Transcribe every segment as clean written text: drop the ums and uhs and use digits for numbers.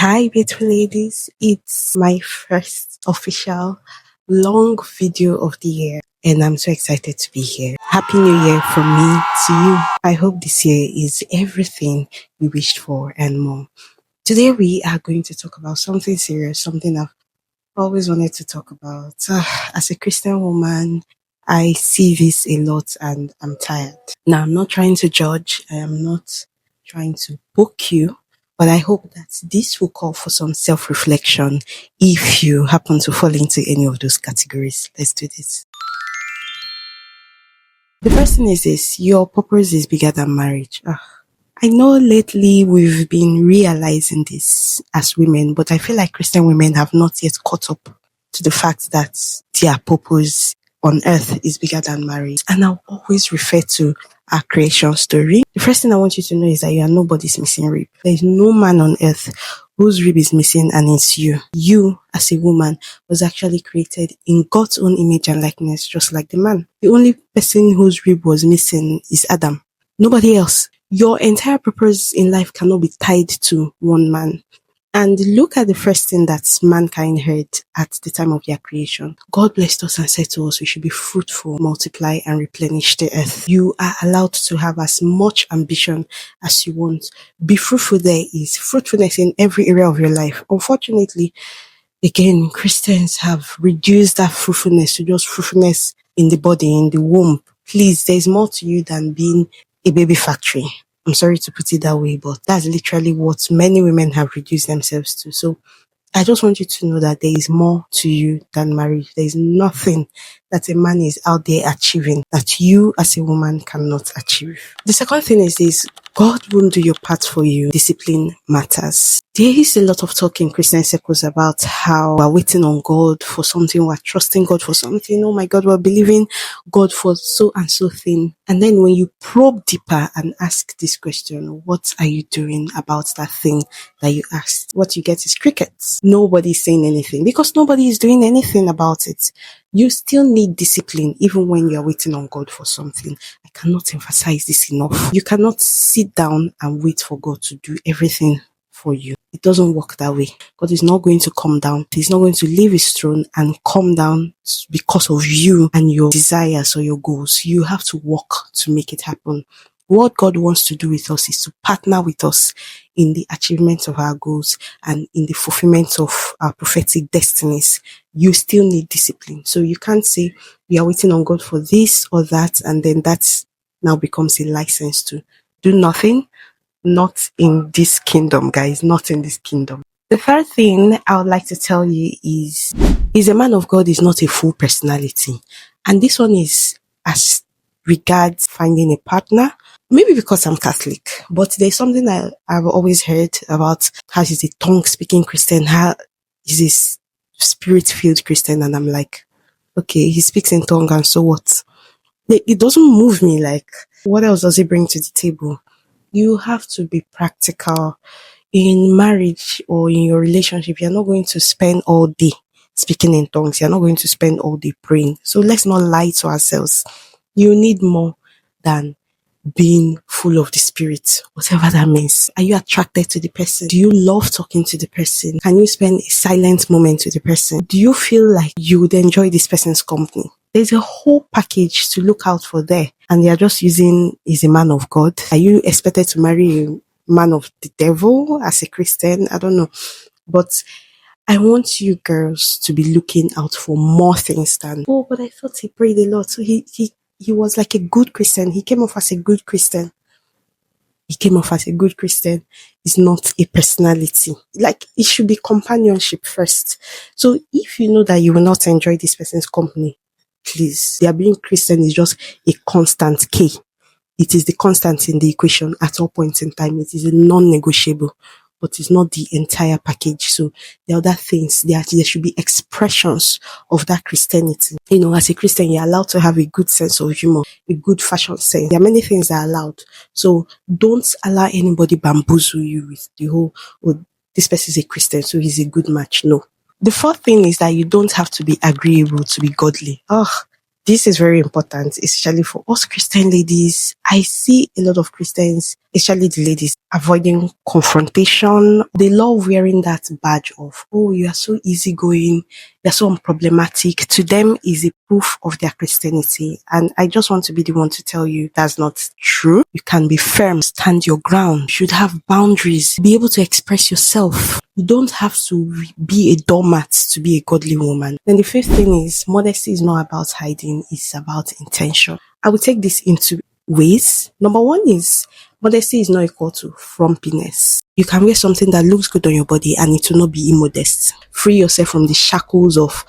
Hi, beautiful ladies. It's my first official long video of the year, and I'm so excited to be here. Happy New Year from me to you. I hope this year is everything we wished for and more. Today, we are going to talk about something serious, something I've always wanted to talk about. As a Christian woman, I see this a lot and I'm tired. Now, I'm not trying to judge, I am not trying to poke you, but I hope that this will call for some self reflection if you happen to fall into any of those categories. Let's do this. The first thing is this: your purpose is bigger than marriage. I know lately we've been realizing this as women, but I feel like Christian women have not yet caught up to the fact that their purpose on earth is bigger than marriage. And I'll always refer to our creation story. The first thing I want you to know is that you are nobody's missing rib. There is no man on earth whose rib is missing, and it's you. You, as a woman, was actually created in God's own image and likeness, just like the man. The only person whose rib was missing is Adam. Nobody else. Your entire purpose in life cannot be tied to one man. And look at the first thing that mankind heard at the time of their creation. God blessed us and said to us, we should be fruitful, multiply, and replenish the earth. You are allowed to have as much ambition as you want. Be fruitful. There is fruitfulness in every area of your life. Unfortunately, again, Christians have reduced that fruitfulness to just fruitfulness in the body, in the womb. Please, there's more to you than being a baby factory. I'm sorry to put it that way, but that's literally what many women have reduced themselves to. So I just want you to know that there is more to you than marriage. There is nothing that a man is out there achieving that you as a woman cannot achieve. The second thing is this: God won't do your part for you. Discipline matters. There is a lot of talk in Christian circles about how we're waiting on God for something, we're trusting God for something. Oh my God, we're believing God for so and so thing. And then when you probe deeper and ask this question, what are you doing about that thing that you asked? What you get is crickets. Nobody's saying anything because nobody is doing anything about it. You still need discipline even when you're waiting on God for something. I cannot emphasize this enough. You cannot sit down and wait for God to do everything for you. It doesn't work that way. God is not going to come down. He's not going to leave his throne and come down because of you and your desires or your goals. You have to work to make it happen. What God wants to do with us is to partner with us in the achievement of our goals and in the fulfillment of our prophetic destinies. You still need discipline. So you can't say we are waiting on God for this or that, and then that now becomes a license to do nothing. Not in this kingdom, guys. Not in this kingdom. The third thing I would like to tell you is a man of God is not a full personality. And this one is as regards finding a partner. Maybe because I'm Catholic, but there's something I've always heard about how he's a tongue-speaking Christian, how he's a spirit-filled Christian, and I'm like, okay, he speaks in tongue, and so what? It doesn't move me. Like, what else does he bring to the table? You have to be practical. In marriage or in your relationship, you're not going to spend all day speaking in tongues. You're not going to spend all day praying. So let's not lie to ourselves. You need more than being full of the spirit, whatever that means. Are you attracted to the person? Do you love talking to the person? Can you spend a silent moment with the person? Do you feel like you would enjoy this person's company? There's a whole package to look out for there, and they are just using is a man of God. Are you expected to marry a man of the devil as a Christian? I don't know, but I want you girls to be looking out for more things than, oh, but I thought he prayed a lot, so he was like a good Christian. He came off as a good Christian. He came off as a good Christian. It's not a personality. Like, it should be companionship first. So if you know that you will not enjoy this person's company, please, their being Christian is just a constant K. It is the constant in the equation at all points in time. It is a non-negotiable, but it's not the entire package. So there are other things. There should be expressions of that Christianity. You know, as a Christian, you're allowed to have a good sense of humor, a good fashion sense. There are many things that are allowed. So don't allow anybody bamboozle you with the whole, oh, this person is a Christian, so he's a good match. No. The fourth thing is that you don't have to be agreeable to be godly. This is very important, especially for us Christian ladies. I see a lot of Christians especially the ladies, avoiding confrontation. They love wearing that badge of, oh, you are so easygoing, you're so unproblematic. To them is a proof of their Christianity. And I just want to be the one to tell you that's not true. You can be firm, stand your ground, you should have boundaries, be able to express yourself. You don't have to be a doormat to be a godly woman. Then the fifth thing is modesty is not about hiding, it's about intention. I will take this into ways. Number one is modesty is not equal to frumpiness. You can wear something that looks good on your body and it will not be immodest. Free yourself from the shackles of,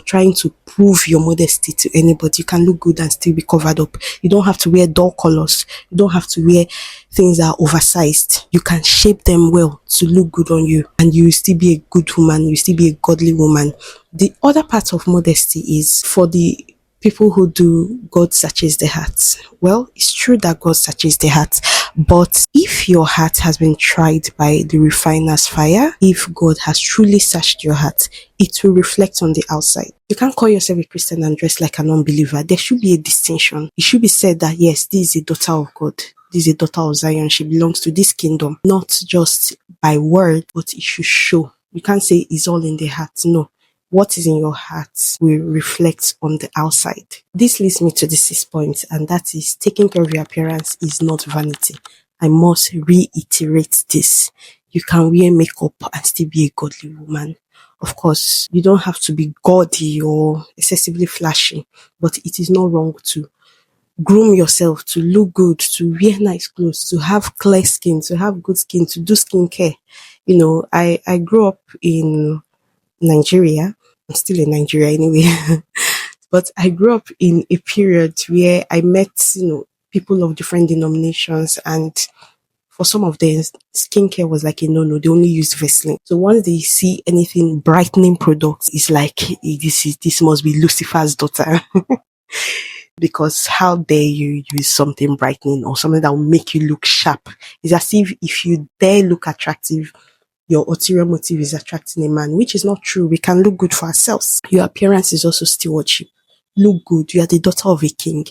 trying to prove your modesty to anybody. You can look good and still be covered up. You don't have to wear dull colors. You don't have to wear things that are oversized. You can shape them well to look good on you and you will still be a good woman. You will still be a godly woman. The other part of modesty is for the people who do God searches the heart. Well, it's true that God searches the heart, but if your heart has been tried by the refiner's fire, if God has truly searched your heart, it will reflect on the outside. You can't call yourself a Christian and dress like an unbeliever. There should be a distinction. It should be said that yes, this is a daughter of God. This is a daughter of Zion. She belongs to this kingdom, not just by word, but it should show. You can't say it's all in the heart. No. What is in your heart will reflect on the outside. This leads me to the sixth point, and that is taking care of your appearance is not vanity. I must reiterate this. You can wear makeup and still be a godly woman. Of course, you don't have to be gaudy or excessively flashy, but it is not wrong to groom yourself, to look good, to wear nice clothes, to have clear skin, to have good skin, to do skincare. I grew up in Nigeria. I'm still in Nigeria anyway. But I grew up in a period where I met, people of different denominations, and for some of them, skincare was like a no-no. They only used Vaseline. So once they see anything brightening products, it's like this must be Lucifer's daughter. Because how dare you use something brightening or something that will make you look sharp? It's as if you dare look attractive, your ulterior motive is attracting a man, which is not true. We can look good for ourselves. Your appearance is also stewardship. Look good. You are the daughter of a king.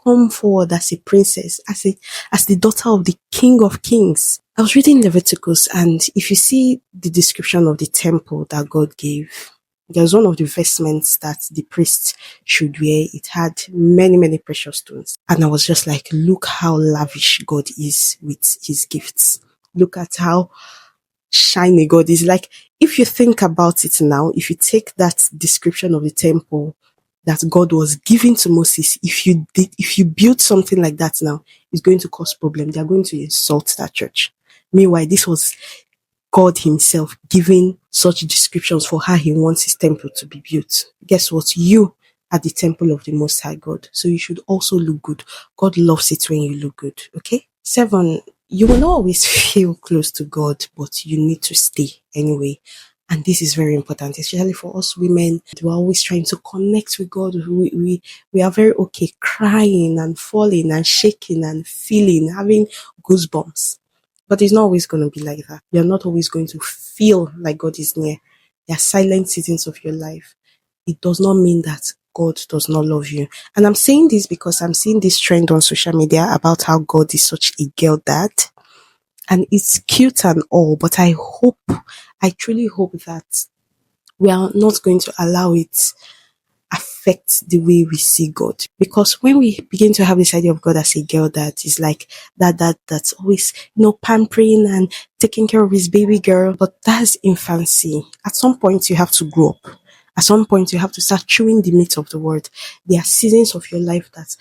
Come forward as a princess, as the daughter of the King of Kings. I was reading Leviticus, and if you see the description of the temple that God gave, there's one of the vestments that the priest should wear. It had many, many precious stones. And I was just like, look how lavish God is with his gifts. Look at how shiny God is. Like, if you think about it now, if you take that description of the temple that God was giving to Moses, if you build something like that now, it's going to cause problem. They are going to insult that church. Meanwhile, this was God himself giving such descriptions for how he wants his temple to be built. Guess what? You are the temple of the Most High God. So you should also look good. God loves it when you look good. Okay? 7, you will not always feel close to God, but you need to stay anyway. And this is very important, especially for us women. We're always trying to connect with God. We are very okay crying and falling and shaking and feeling, having goosebumps. But it's not always going to be like that. You're not always going to feel like God is near. There are silent seasons of your life. It does not mean that God does not love you. And I'm saying this because I'm seeing this trend on social media about how God is such a girl dad. And it's cute and all, but I truly hope that we are not going to allow it affect the way we see God. Because when we begin to have this idea of God as a girl that is like that's always, pampering and taking care of his baby girl, but that's infancy. At some point you have to grow up. At some point you have to start chewing the meat of the word. There are seasons of your life that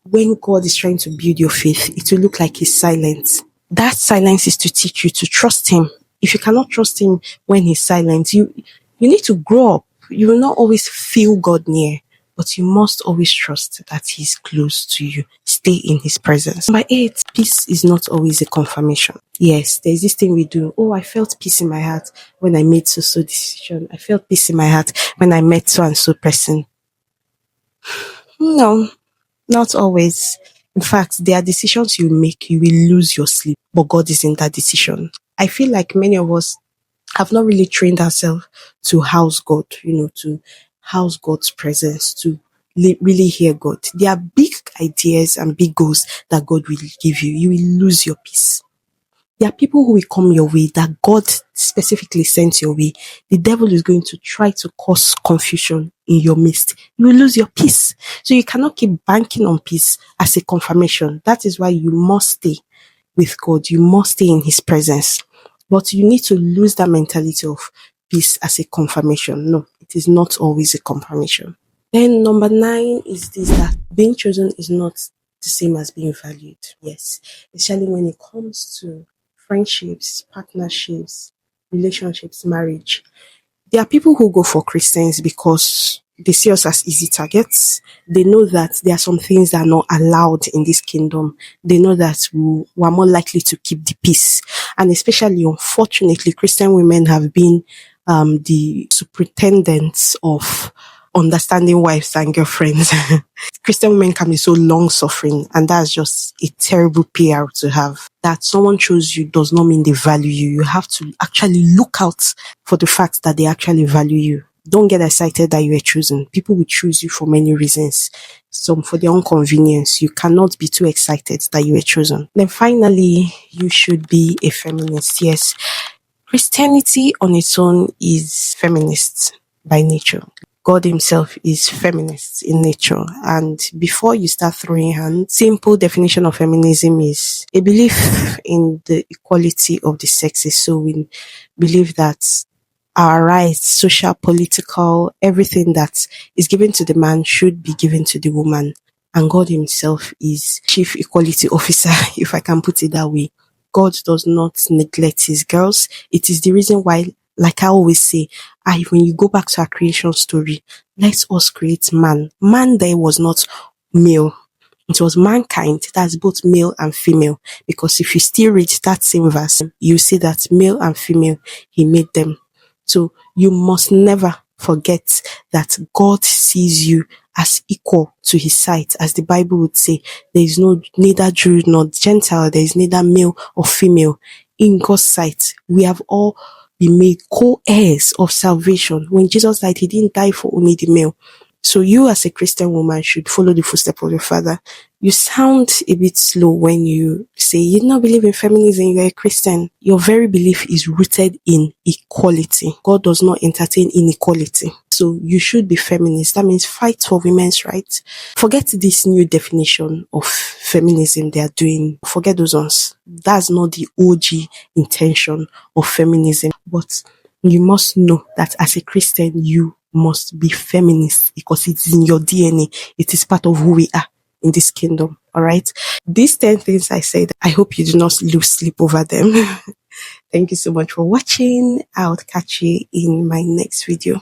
when God is trying to build your faith, it will look like he's silent. That silence is to teach you to trust him. If you cannot trust him when he's silent, you need to grow up. You will not always feel God near, but you must always trust that he's close to you. Stay in his presence. Number 8, peace is not always a confirmation. Yes, there's this thing we do. Oh, I felt peace in my heart when I made so decision. I felt peace in my heart when I met so and so person. No, not always. In fact, there are decisions you make, you will lose your sleep, but God is in that decision. I feel like many of us have not really trained ourselves to house God, to house God's presence, to really hear God. There are big ideas and big goals that God will give you, you will lose your peace. There are people who will come your way that God specifically sent your way. The devil is going to try to cause confusion in your midst. You will lose your peace. So you cannot keep banking on peace as a confirmation. That is why you must stay with God. You must stay in his presence. But you need to lose that mentality of peace as a confirmation. No, it is not always a confirmation. Then number 9 is this, that being chosen is not the same as being valued. Yes, especially when it comes to friendships, partnerships, relationships, marriage. There are people who go for Christians because they see us as easy targets. They know that there are some things that are not allowed in this kingdom. They know that we are more likely to keep the peace. And especially, unfortunately, Christian women have been the superintendents of understanding wives and girlfriends. Christian women can be so long suffering, and that's just a terrible PR to have. That someone chose you does not mean they value you. You have to actually look out for the fact that they actually value you. Don't get excited that you were chosen. People will choose you for many reasons. Some for their own convenience. You cannot be too excited that you were chosen. Then finally, you should be a feminist. Yes, Christianity on its own is feminist by nature. God himself is feminist in nature. And before you start throwing hands, simple definition of feminism is a belief in the equality of the sexes. So we believe that our rights, social, political, everything that is given to the man should be given to the woman. And God himself is chief equality officer, if I can put it that way. God does not neglect his girls. It is the reason why, like I always say, when you go back to our creation story, let us create man. Man there was not male. It was mankind. That's both male and female. Because if you still read that same verse, you see that male and female, he made them. So you must never forget that God sees you as equal to his sight. As the Bible would say, there is no neither Jew nor Gentile, there is neither male or female. In God's sight, we have all been made co-heirs of salvation. When Jesus died, he didn't die for only the male. So you as a Christian woman should follow the footsteps of your father. You sound a bit slow when you say you do not believe in feminism, you're a Christian. Your very belief is rooted in equality. God does not entertain inequality. So you should be feminist. That means fight for women's rights. Forget this new definition of feminism they are doing. Forget those ones. That's not the OG intention of feminism. But you must know that as a Christian, you must be feminist because it's in your DNA. It is part of who we are in this kingdom. All right. These 10 things I said, I hope you do not lose sleep over them. Thank you so much for watching. I'll catch you in my next video.